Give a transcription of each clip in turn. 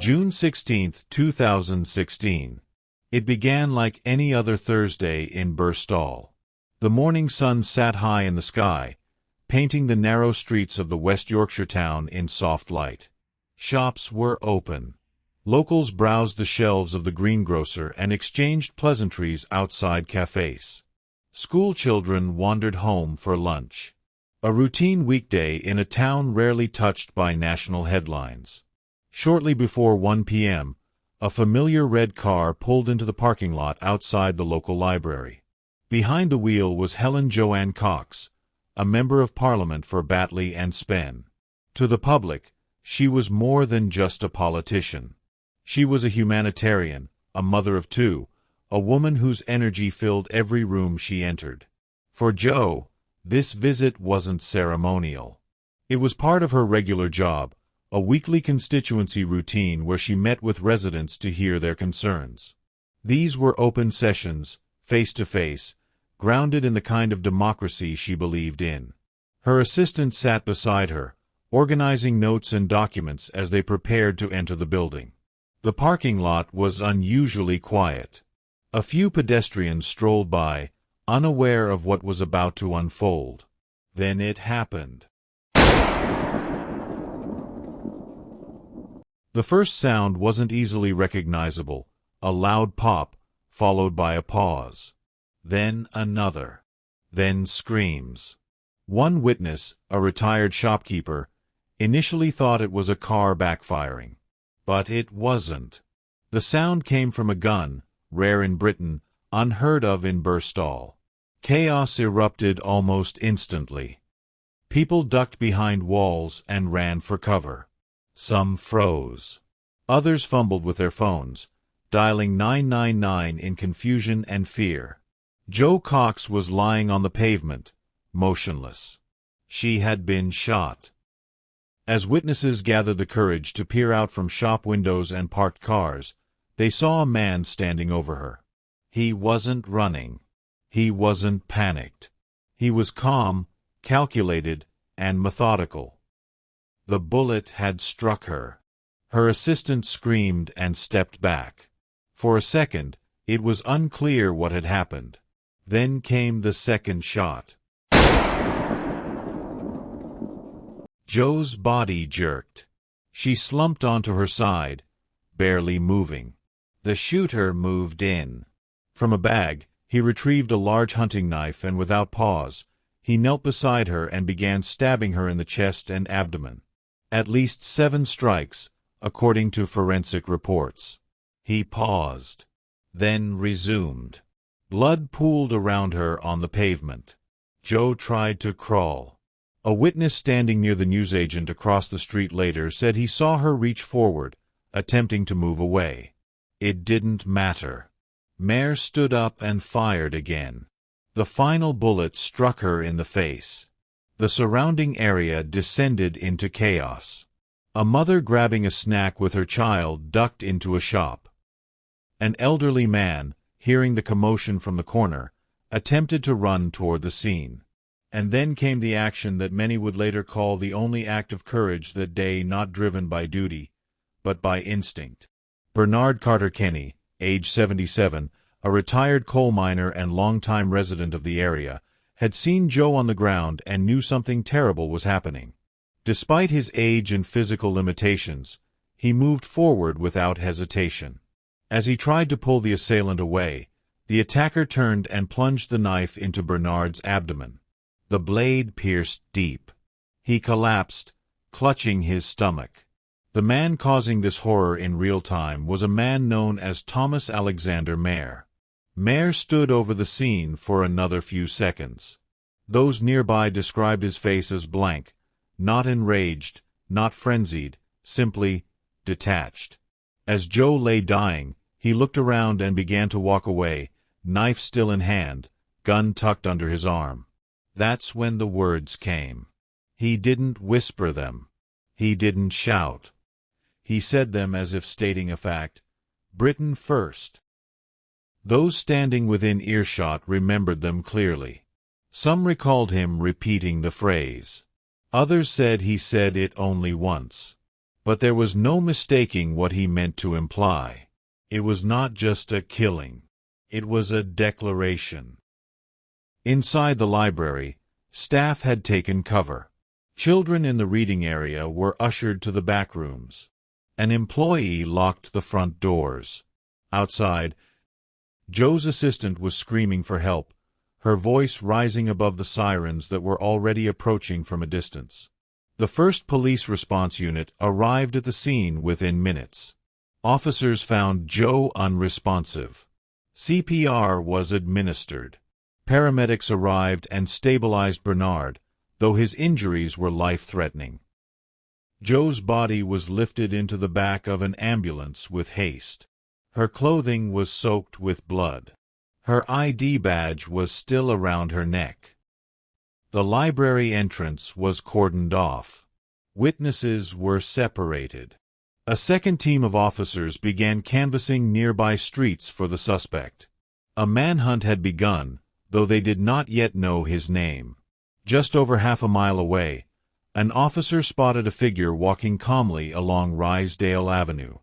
June 16, 2016. It began like any other Thursday in Birstall. The morning sun sat high in the sky, painting the narrow streets of the West Yorkshire town in soft light. Shops were open. Locals browsed the shelves of the greengrocer and exchanged pleasantries outside cafes. School children wandered home for lunch. A routine weekday in a town rarely touched by national headlines. Shortly before 1 p.m., a familiar red car pulled into the parking lot outside the local library. Behind the wheel was Helen Jo Cox, a member of Parliament for Batley and Spen. To the public, she was more than just a politician. She was a humanitarian, a mother of two, a woman whose energy filled every room she entered. For Jo, this visit wasn't ceremonial. It was part of her regular job, a weekly constituency routine where she met with residents to hear their concerns. These were open sessions, face-to-face, grounded in the kind of democracy she believed in. Her assistant sat beside her, organizing notes and documents as they prepared to enter the building. The parking lot was unusually quiet. A few pedestrians strolled by, unaware of what was about to unfold. Then it happened. The first sound wasn't easily recognizable, a loud pop, followed by a pause. Then another. Then screams. One witness, a retired shopkeeper, initially thought it was a car backfiring. But it wasn't. The sound came from a gun, rare in Britain, unheard of in Birstall. Chaos erupted almost instantly. People ducked behind walls and ran for cover. Some froze. Others fumbled with their phones, dialing 999 in confusion and fear. Jo Cox was lying on the pavement, motionless. She had been shot. As witnesses gathered the courage to peer out from shop windows and parked cars, they saw a man standing over her. He wasn't running. He wasn't panicked. He was calm, calculated, and methodical. The bullet had struck her. Her assistant screamed and stepped back. For a second, it was unclear what had happened. Then came the second shot. Jo's body jerked. She slumped onto her side, barely moving. The shooter moved in. From a bag, he retrieved a large hunting knife and without pause, he knelt beside her and began stabbing her in the chest and abdomen. At least 7 strikes, according to forensic reports. He paused, then resumed. Blood pooled around her on the pavement. Jo tried to crawl. A witness standing near the newsagent across the street later said he saw her reach forward, attempting to move away. It didn't matter. Mare stood up and fired again. The final bullet struck her in the face. The surrounding area descended into chaos. A mother grabbing a snack with her child ducked into a shop. An elderly man, hearing the commotion from the corner, attempted to run toward the scene. And then came the action that many would later call the only act of courage that day not driven by duty, but by instinct. Bernard Carter Kenny, age 77, a retired coal miner and longtime resident of the area, had seen Jo on the ground and knew something terrible was happening. Despite his age and physical limitations, he moved forward without hesitation. As he tried to pull the assailant away, the attacker turned and plunged the knife into Bernard's abdomen. The blade pierced deep. He collapsed, clutching his stomach. The man causing this horror in real time was a man known as Thomas Alexander Mare. Mare stood over the scene for another few seconds. Those nearby described his face as blank, not enraged, not frenzied, simply detached. As Jo lay dying, he looked around and began to walk away, knife still in hand, gun tucked under his arm. That's when the words came. He didn't whisper them. He didn't shout. He said them as if stating a fact. Britain first. Those standing within earshot remembered them clearly. Some recalled him repeating the phrase. Others said he said it only once. But there was no mistaking what he meant to imply. It was not just a killing. It was a declaration. Inside the library, staff had taken cover. Children in the reading area were ushered to the back rooms. An employee locked the front doors. Outside, Joe's assistant was screaming for help, her voice rising above the sirens that were already approaching from a distance. The first police response unit arrived at the scene within minutes. Officers found Joe unresponsive. CPR was administered. Paramedics arrived and stabilized Bernard, though his injuries were life-threatening. Joe's body was lifted into the back of an ambulance with haste. Her clothing was soaked with blood. Her ID badge was still around her neck. The library entrance was cordoned off. Witnesses were separated. A second team of officers began canvassing nearby streets for the suspect. A manhunt had begun, though they did not yet know his name. Just over half a mile away, an officer spotted a figure walking calmly along Rysdale Avenue.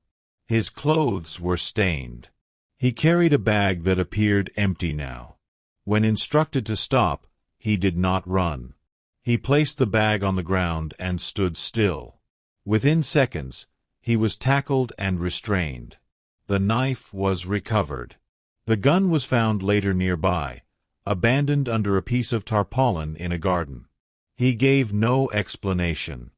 His clothes were stained. He carried a bag that appeared empty now. When instructed to stop, he did not run. He placed the bag on the ground and stood still. Within seconds, he was tackled and restrained. The knife was recovered. The gun was found later nearby, abandoned under a piece of tarpaulin in a garden. He gave no explanation.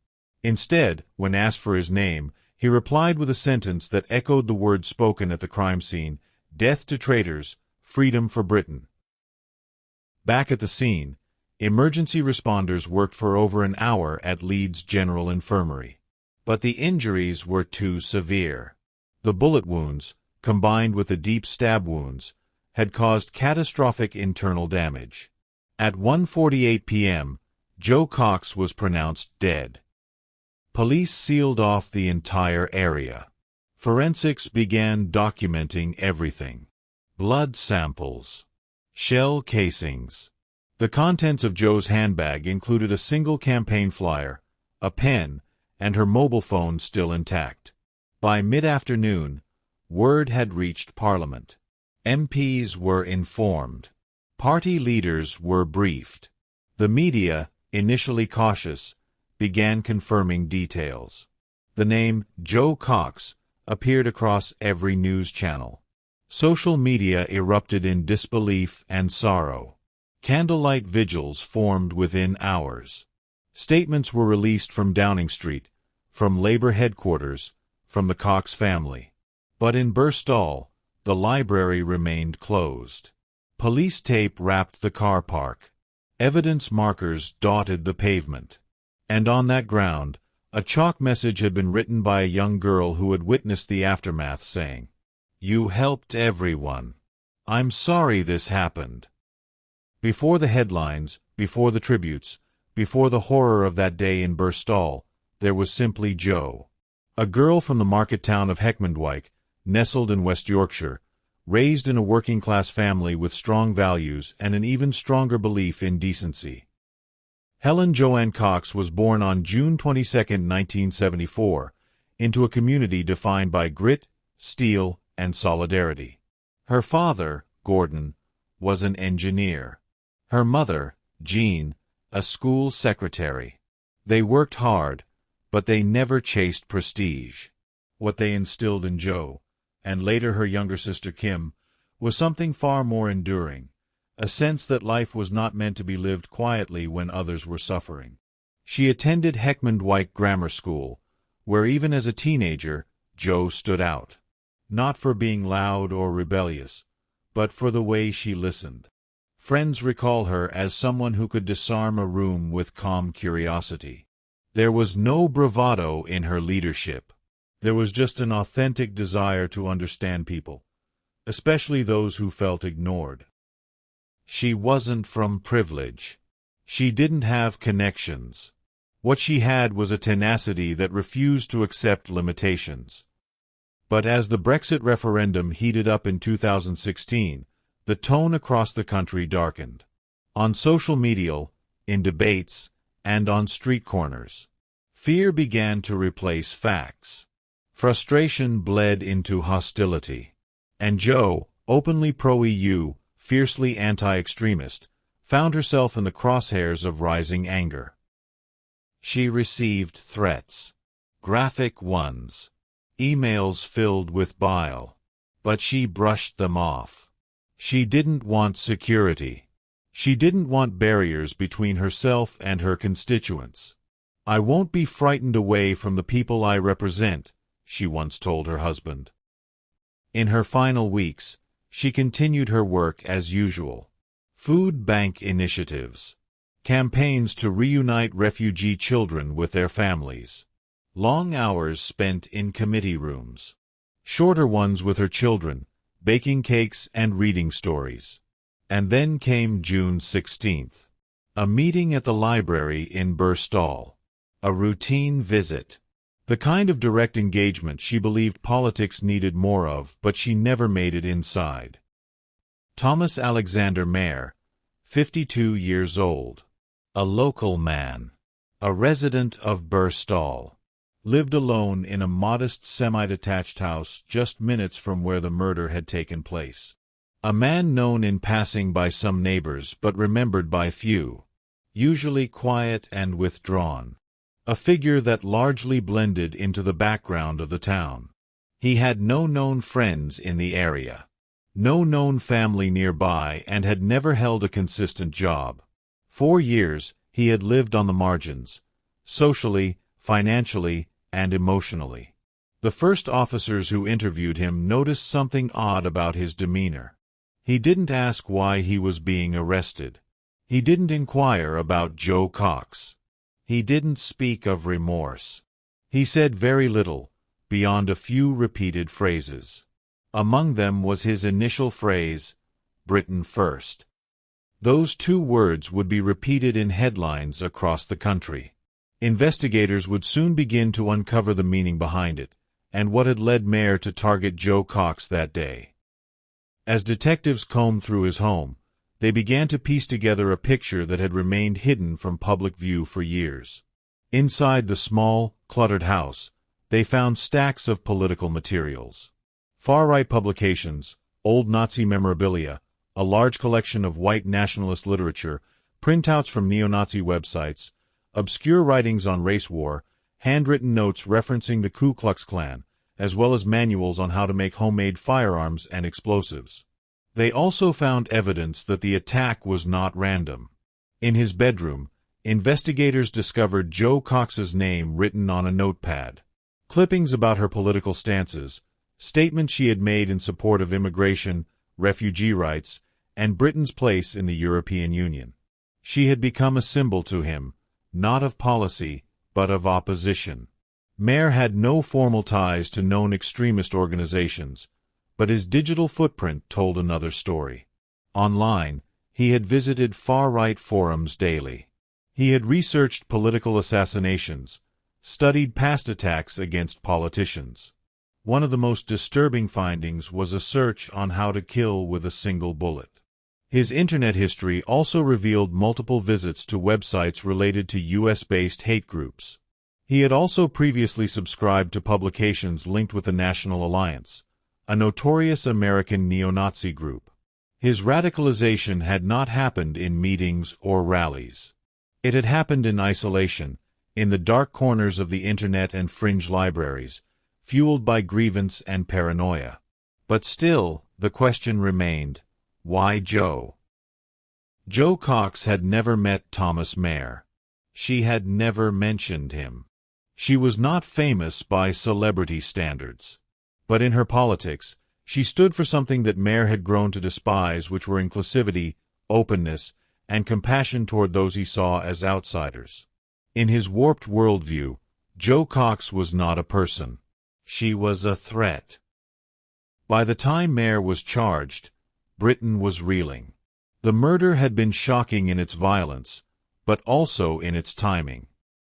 Instead, when asked for his name, he replied with a sentence that echoed the words spoken at the crime scene: "Death to traitors, freedom for Britain." Back at the scene, emergency responders worked for over an hour at Leeds General Infirmary. But the injuries were too severe. The bullet wounds, combined with the deep stab wounds, had caused catastrophic internal damage. At 1:48 p.m., Jo Cox was pronounced dead. Police sealed off the entire area. Forensics began documenting everything. Blood samples. Shell casings. The contents of Joe's handbag included a single campaign flyer, a pen, and her mobile phone still intact. By mid-afternoon, word had reached Parliament. MPs were informed. Party leaders were briefed. The media, initially cautious, began confirming details. The name Jo Cox appeared across every news channel. Social media erupted in disbelief and sorrow. Candlelight vigils formed within hours. Statements were released from Downing Street, from Labour headquarters, from the Cox family. But in Birstall, the library remained closed. Police tape wrapped the car park. Evidence markers dotted the pavement. And on that ground, a chalk message had been written by a young girl who had witnessed the aftermath, saying, "You helped everyone. I'm sorry this happened." Before the headlines, before the tributes, before the horror of that day in Birstall, there was simply Jo. A girl from the market town of Heckmondwike, nestled in West Yorkshire, raised in a working-class family with strong values and an even stronger belief in decency. Helen Joanne Cox was born on June 22, 1974, into a community defined by grit, steel, and solidarity. Her father, Gordon, was an engineer. Her mother, Jean, a school secretary. They worked hard, but they never chased prestige. What they instilled in Jo, and later her younger sister Kim, was something far more enduring, a sense that life was not meant to be lived quietly when others were suffering. She attended Heckmondwike Grammar School, where even as a teenager, Jo stood out. Not for being loud or rebellious, but for the way she listened. Friends recall her as someone who could disarm a room with calm curiosity. There was no bravado in her leadership. There was just an authentic desire to understand people, especially those who felt ignored. She wasn't from privilege. She didn't have connections. What she had was a tenacity that refused to accept limitations. But as the Brexit referendum heated up in 2016, the tone across the country darkened. On social media, in debates, and on street corners. Fear began to replace facts. Frustration bled into hostility. And Jo, openly pro-EU, fiercely anti-extremist, found herself in the crosshairs of rising anger. She received threats. Graphic ones. Emails filled with bile. But she brushed them off. She didn't want security. She didn't want barriers between herself and her constituents. "I won't be frightened away from the people I represent," she once told her husband. In her final weeks, she continued her work as usual. Food bank initiatives. Campaigns to reunite refugee children with their families. Long hours spent in committee rooms. Shorter ones with her children, baking cakes and reading stories. And then came June 16th. A meeting at the library in Birstall. A routine visit. The kind of direct engagement she believed politics needed more of, but she never made it inside. Thomas Alexander Mayer, 52 years old. A local man. A resident of Birstall. Lived alone in a modest semi-detached house just minutes from where the murder had taken place. A man known in passing by some neighbors but remembered by few. Usually quiet and withdrawn. A figure that largely blended into the background of the town. He had no known friends in the area. No known family nearby and had never held a consistent job. 4 years, he had lived on the margins. Socially, financially, and emotionally. The first officers who interviewed him noticed something odd about his demeanor. He didn't ask why he was being arrested. He didn't inquire about Jo Cox. He didn't speak of remorse. He said very little, beyond a few repeated phrases. Among them was his initial phrase, "Britain first." Those 2 words would be repeated in headlines across the country. Investigators would soon begin to uncover the meaning behind it, and what had led Mayer to target Jo Cox that day. As detectives combed through his home, they began to piece together a picture that had remained hidden from public view for years. Inside the small, cluttered house, they found stacks of political materials. Far-right publications, old Nazi memorabilia, a large collection of white nationalist literature, printouts from neo-Nazi websites, obscure writings on race war, handwritten notes referencing the Ku Klux Klan, as well as manuals on how to make homemade firearms and explosives. They also found evidence that the attack was not random. In his bedroom, investigators discovered Jo Cox's name written on a notepad. Clippings about her political stances, statements she had made in support of immigration, refugee rights, and Britain's place in the European Union. She had become a symbol to him, not of policy, but of opposition. Mayer had no formal ties to known extremist organizations, but his digital footprint told another story. Online, he had visited far-right forums daily. He had researched political assassinations, studied past attacks against politicians. One of the most disturbing findings was a search on how to kill with a single bullet. His internet history also revealed multiple visits to websites related to U.S.-based hate groups. He had also previously subscribed to publications linked with the National Alliance, a notorious American neo-Nazi group. His radicalization had not happened in meetings or rallies. It had happened in isolation, in the dark corners of the internet and fringe libraries, fueled by grievance and paranoia. But still, the question remained, why Jo? Jo Cox had never met Thomas Mayer. She had never mentioned him. She was not famous by celebrity standards. But in her politics, she stood for something that Mayer had grown to despise, which were inclusivity, openness, and compassion toward those he saw as outsiders. In his warped worldview, Jo Cox was not a person. She was a threat. By the time Mayer was charged, Britain was reeling. The murder had been shocking in its violence, but also in its timing.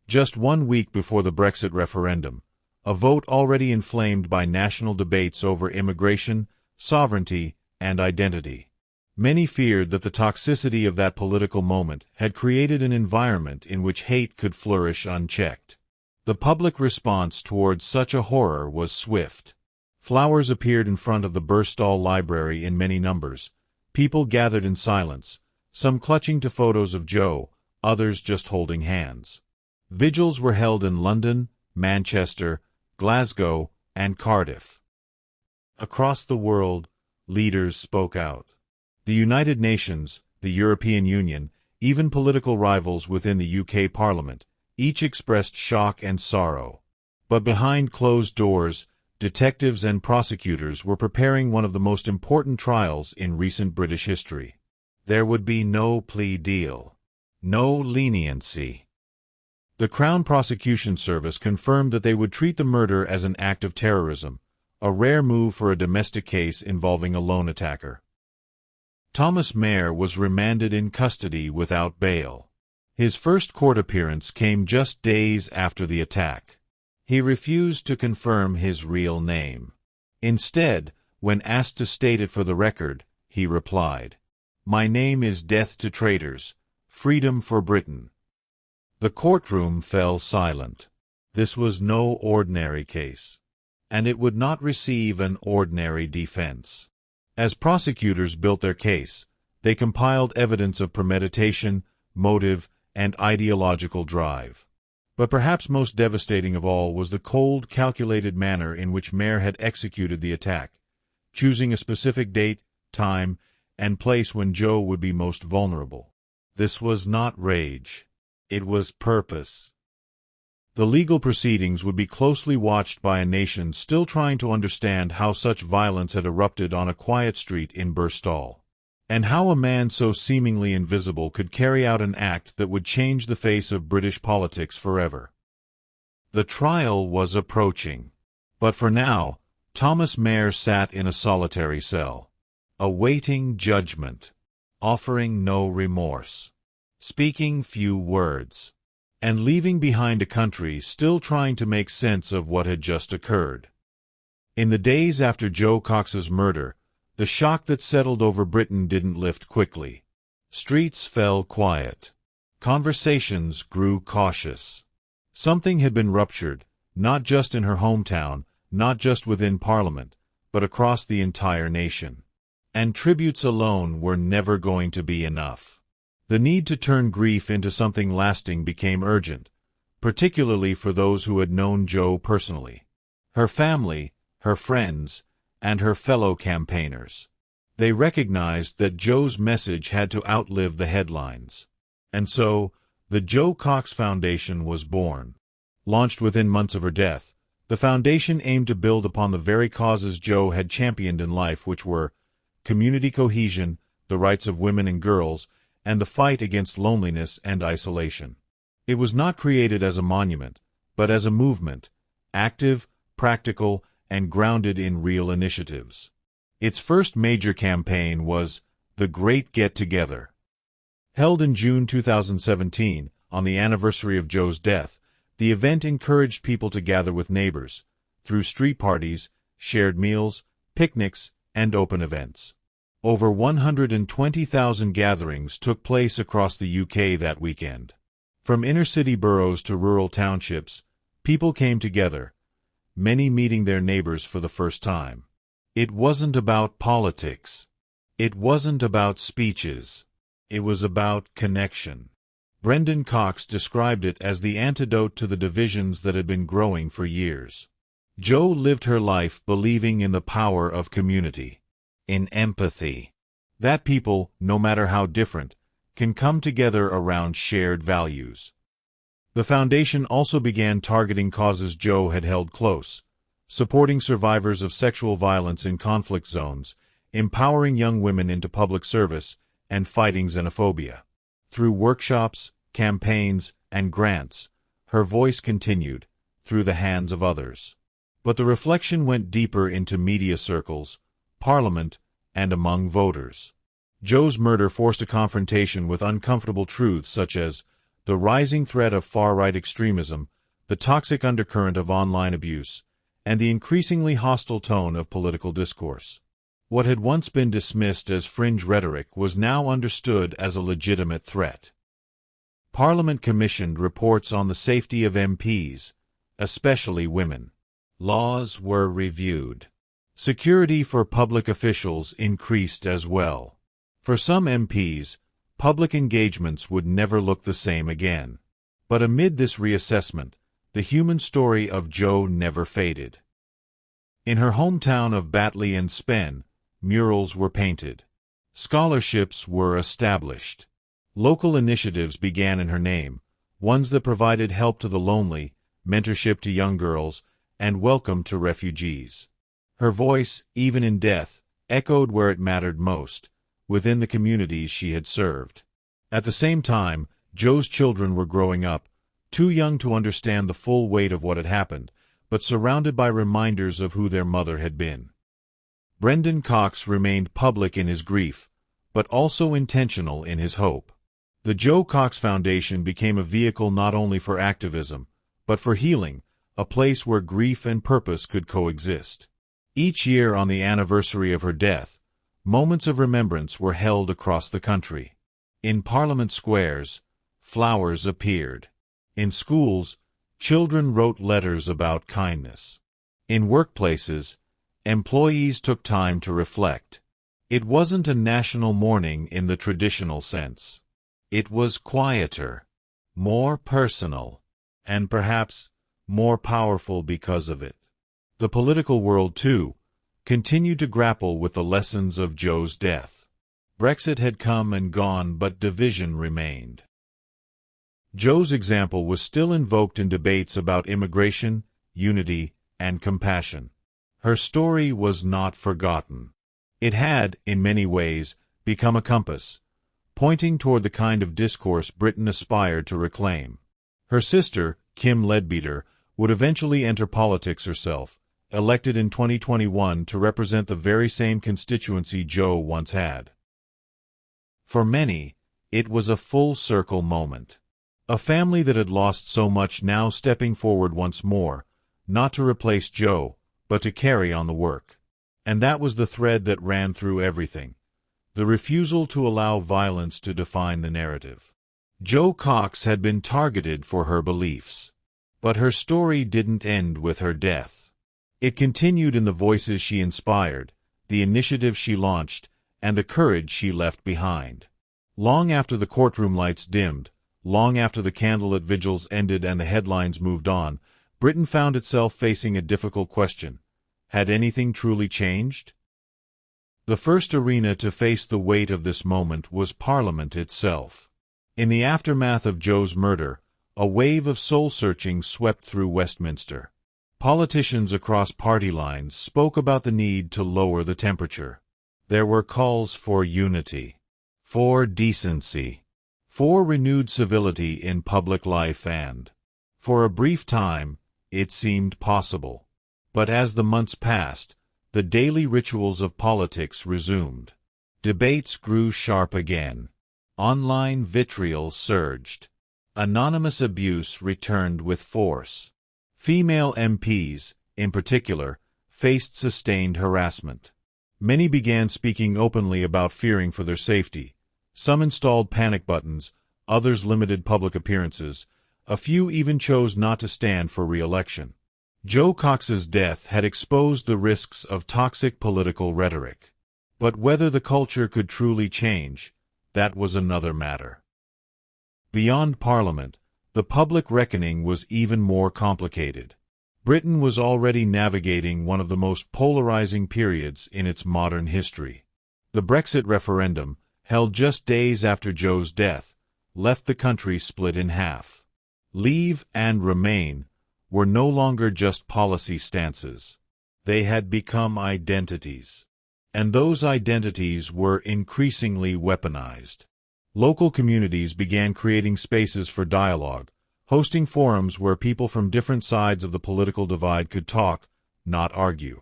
Just 1 week before the Brexit referendum, a vote already inflamed by national debates over immigration, sovereignty, and identity. Many feared that the toxicity of that political moment had created an environment in which hate could flourish unchecked. The public response towards such a horror was swift. Flowers appeared in front of the Birstall Library in many numbers. People gathered in silence, some clutching to photos of Jo, others just holding hands. Vigils were held in London, Manchester, Glasgow, and Cardiff. Across the world, leaders spoke out. The United Nations, the European Union, even political rivals within the UK Parliament, each expressed shock and sorrow. But behind closed doors, detectives and prosecutors were preparing one of the most important trials in recent British history. There would be no plea deal, no leniency. The Crown Prosecution Service confirmed that they would treat the murder as an act of terrorism, a rare move for a domestic case involving a lone attacker. Thomas Mair was remanded in custody without bail. His first court appearance came just days after the attack. He refused to confirm his real name. Instead, when asked to state it for the record, he replied, "My name is Death to Traitors, Freedom for Britain." The courtroom fell silent. This was no ordinary case, and it would not receive an ordinary defense. As prosecutors built their case, they compiled evidence of premeditation, motive, and ideological drive. But perhaps most devastating of all was the cold, calculated manner in which Mair had executed the attack, choosing a specific date, time, and place when Jo would be most vulnerable. This was not rage. It was purpose. The legal proceedings would be closely watched by a nation still trying to understand how such violence had erupted on a quiet street in Birstall, and how a man so seemingly invisible could carry out an act that would change the face of British politics forever. The trial was approaching, but for now, Thomas Mair sat in a solitary cell, awaiting judgment, offering no remorse, speaking few words, and leaving behind a country still trying to make sense of what had just occurred. In the days after Jo Cox's murder, the shock that settled over Britain didn't lift quickly. Streets fell quiet. Conversations grew cautious. Something had been ruptured, not just in her hometown, not just within Parliament, but across the entire nation. And tributes alone were never going to be enough. The need to turn grief into something lasting became urgent, particularly for those who had known Jo personally. Her family, her friends, and her fellow campaigners. They recognized that Jo's message had to outlive the headlines. And so, the Jo Cox Foundation was born. Launched within months of her death, the foundation aimed to build upon the very causes Jo had championed in life, which were community cohesion, the rights of women and girls, and the fight against loneliness and isolation. It was not created as a monument, but as a movement, active, practical, and grounded in real initiatives. Its first major campaign was the Great Get-Together. Held in June 2017, on the anniversary of Jo's death, the event encouraged people to gather with neighbors, through street parties, shared meals, picnics, and open events. Over 120,000 gatherings took place across the UK that weekend. From inner-city boroughs to rural townships, people came together, many meeting their neighbors for the first time. It wasn't about politics. It wasn't about speeches. It was about connection. Brendan Cox described it as the antidote to the divisions that had been growing for years. Jo lived her life believing in the power of community, in empathy, that people, no matter how different, can come together around shared values. The foundation also began targeting causes Jo had held close, supporting survivors of sexual violence in conflict zones, empowering young women into public service, and fighting xenophobia. Through workshops, campaigns, and grants, her voice continued, through the hands of others. But the reflection went deeper into media circles, Parliament, and among voters. Jo's murder forced a confrontation with uncomfortable truths such as the rising threat of far-right extremism, the toxic undercurrent of online abuse, and the increasingly hostile tone of political discourse. What had once been dismissed as fringe rhetoric was now understood as a legitimate threat. Parliament commissioned reports on the safety of MPs, especially women. Laws were reviewed. Security for public officials increased as well. For some MPs, public engagements would never look the same again. But amid this reassessment, the human story of Jo never faded. In her hometown of Batley and Spen, murals were painted. Scholarships were established. Local initiatives began in her name, ones that provided help to the lonely, mentorship to young girls, and welcome to refugees. Her voice, even in death, echoed where it mattered most, within the communities she had served. At the same time, Jo's children were growing up, too young to understand the full weight of what had happened, but surrounded by reminders of who their mother had been. Brendan Cox remained public in his grief, but also intentional in his hope. The Jo Cox Foundation became a vehicle not only for activism, but for healing, a place where grief and purpose could coexist. Each year on the anniversary of her death, moments of remembrance were held across the country. In Parliament squares, flowers appeared. In schools, children wrote letters about kindness. In workplaces, employees took time to reflect. It wasn't a national mourning in the traditional sense. It was quieter, more personal, and perhaps more powerful because of it. The political world, too, continued to grapple with the lessons of Jo's death. Brexit had come and gone, but division remained. Jo's example was still invoked in debates about immigration, unity, and compassion. Her story was not forgotten. It had, in many ways, become a compass, pointing toward the kind of discourse Britain aspired to reclaim. Her sister, Kim Leadbeater, would eventually enter politics herself, elected in 2021 to represent the very same constituency Jo once had. For many, it was a full-circle moment. A family that had lost so much now stepping forward once more, not to replace Jo, but to carry on the work. And that was the thread that ran through everything, the refusal to allow violence to define the narrative. Jo Cox had been targeted for her beliefs. But her story didn't end with her death. It continued in the voices she inspired, the initiatives she launched, and the courage she left behind. Long after the courtroom lights dimmed, long after the candlelit vigils ended and the headlines moved on, Britain found itself facing a difficult question. Had anything truly changed? The first arena to face the weight of this moment was Parliament itself. In the aftermath of Jo's murder, a wave of soul-searching swept through Westminster. Politicians across party lines spoke about the need to lower the temperature. There were calls for unity, for decency, for renewed civility in public life, and, for a brief time, it seemed possible. But as the months passed, the daily rituals of politics resumed. Debates grew sharp again. Online vitriol surged. Anonymous abuse returned with force. Female MPs, in particular, faced sustained harassment. Many began speaking openly about fearing for their safety. Some installed panic buttons, others limited public appearances, a few even chose not to stand for re-election. Jo Cox's death had exposed the risks of toxic political rhetoric. But whether the culture could truly change, that was another matter. Beyond Parliament, the public reckoning was even more complicated. Britain was already navigating one of the most polarizing periods in its modern history. The Brexit referendum, held just days after Jo's death, left the country split in half. Leave and Remain were no longer just policy stances. They had become identities. And those identities were increasingly weaponized. Local communities began creating spaces for dialogue, hosting forums where people from different sides of the political divide could talk, not argue.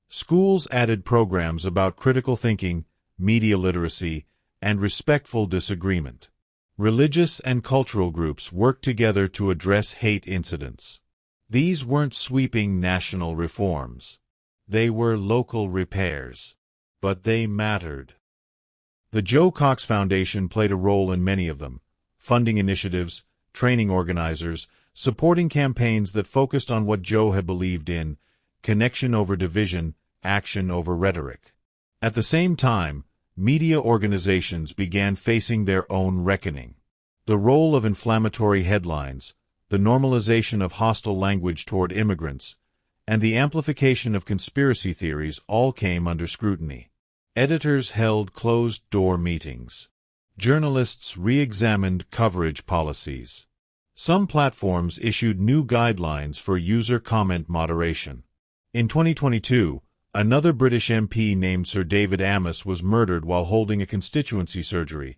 Schools added programs about critical thinking, media literacy, and respectful disagreement. Religious and cultural groups worked together to address hate incidents. These weren't sweeping national reforms. They were local repairs. But they mattered. The Jo Cox Foundation played a role in many of them, funding initiatives, training organizers, supporting campaigns that focused on what Jo had believed in: connection over division, action over rhetoric. At the same time, media organizations began facing their own reckoning. The role of inflammatory headlines, the normalization of hostile language toward immigrants, and the amplification of conspiracy theories all came under scrutiny. Editors held closed-door meetings. Journalists re-examined coverage policies. Some platforms issued new guidelines for user comment moderation. In 2022, another British MP named Sir David Amess was murdered while holding a constituency surgery,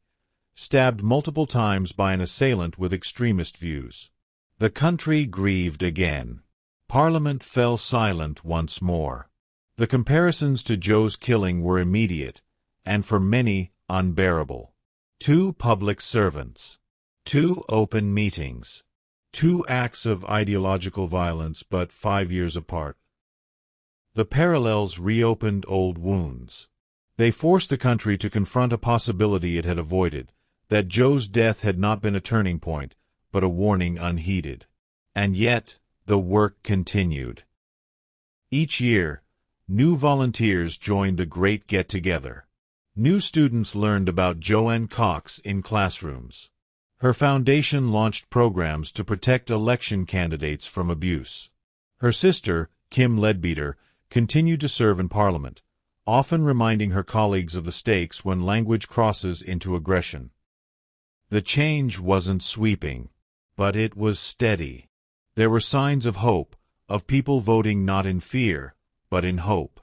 stabbed multiple times by an assailant with extremist views. The country grieved again. Parliament fell silent once more. The comparisons to Jo's killing were immediate, and for many, unbearable. 2 public servants. 2 open meetings. 2 acts of ideological violence, but 5 years apart. The parallels reopened old wounds. They forced the country to confront a possibility it had avoided, that Jo's death had not been a turning point, but a warning unheeded. And yet, the work continued. Each year, new volunteers joined the Great Get-Together. New students learned about Jo Cox in classrooms. Her foundation launched programs to protect election candidates from abuse. Her sister, Kim Leadbeater, continued to serve in Parliament, often reminding her colleagues of the stakes when language crosses into aggression. The change wasn't sweeping, but it was steady. There were signs of hope, of people voting not in fear, but in hope.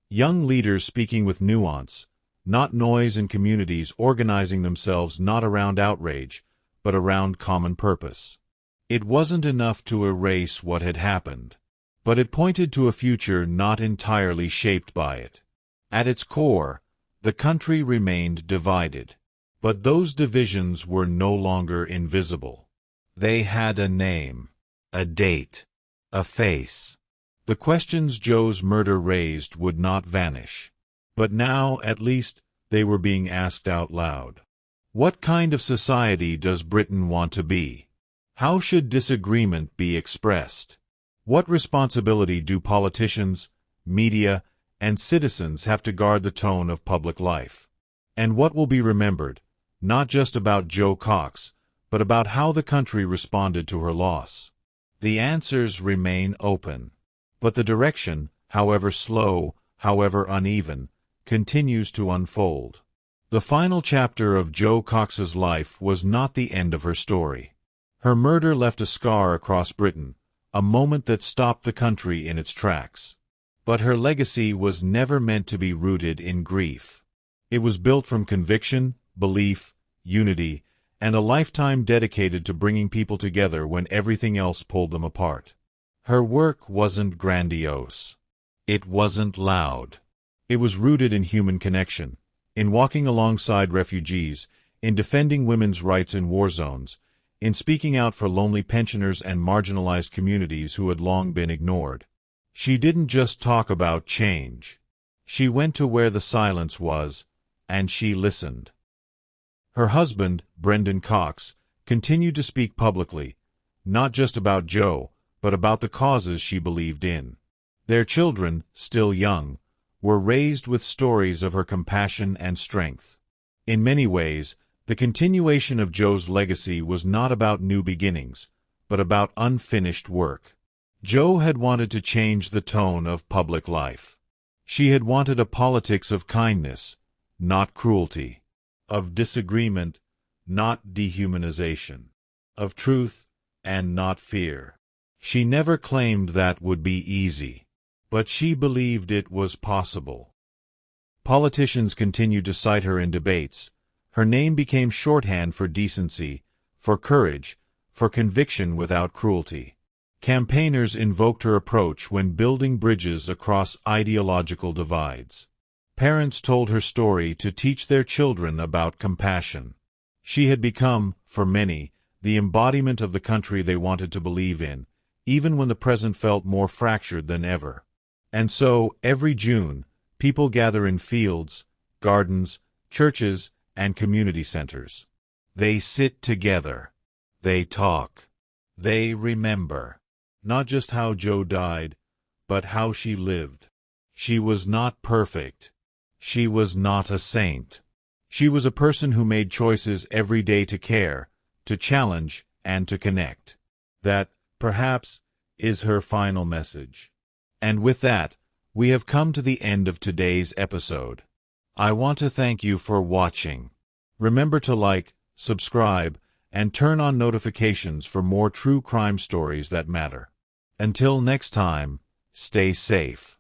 Young leaders speaking with nuance, not noise, in communities organizing themselves not around outrage, but around common purpose. It wasn't enough to erase what had happened, but it pointed to a future not entirely shaped by it. At its core, the country remained divided. But those divisions were no longer invisible. They had a name, a date, a face. The questions Jo's murder raised would not vanish. But now, at least, they were being asked out loud. What kind of society does Britain want to be? How should disagreement be expressed? What responsibility do politicians, media, and citizens have to guard the tone of public life? And what will be remembered, not just about Jo Cox, but about how the country responded to her loss? The answers remain open. But the direction, however slow, however uneven, continues to unfold. The final chapter of Jo Cox's life was not the end of her story. Her murder left a scar across Britain, a moment that stopped the country in its tracks. But her legacy was never meant to be rooted in grief. It was built from conviction, belief, unity, and a lifetime dedicated to bringing people together when everything else pulled them apart. Her work wasn't grandiose. It wasn't loud. It was rooted in human connection, in walking alongside refugees, in defending women's rights in war zones, in speaking out for lonely pensioners and marginalized communities who had long been ignored. She didn't just talk about change. She went to where the silence was, and she listened. Her husband, Brendan Cox, continued to speak publicly, not just about Jo, but about the causes she believed in. Their children, still young, were raised with stories of her compassion and strength. In many ways, the continuation of Jo's legacy was not about new beginnings, but about unfinished work. Jo had wanted to change the tone of public life. She had wanted a politics of kindness, not cruelty, of disagreement, not dehumanization, of truth and not fear. She never claimed that would be easy, but she believed it was possible. Politicians continued to cite her in debates. Her name became shorthand for decency, for courage, for conviction without cruelty. Campaigners invoked her approach when building bridges across ideological divides. Parents told her story to teach their children about compassion. She had become, for many, the embodiment of the country they wanted to believe in, even when the present felt more fractured than ever. And so, every June, people gather in fields, gardens, churches, and community centers. They sit together. They talk. They remember not just how Jo died, but how she lived. She was not perfect. She was not a saint. She was a person who made choices every day to care, to challenge, and to connect. That, perhaps, is her final message. And with that, we have come to the end of today's episode. I want to thank you for watching. Remember to like, subscribe, and turn on notifications for more true crime stories that matter. Until next time, stay safe.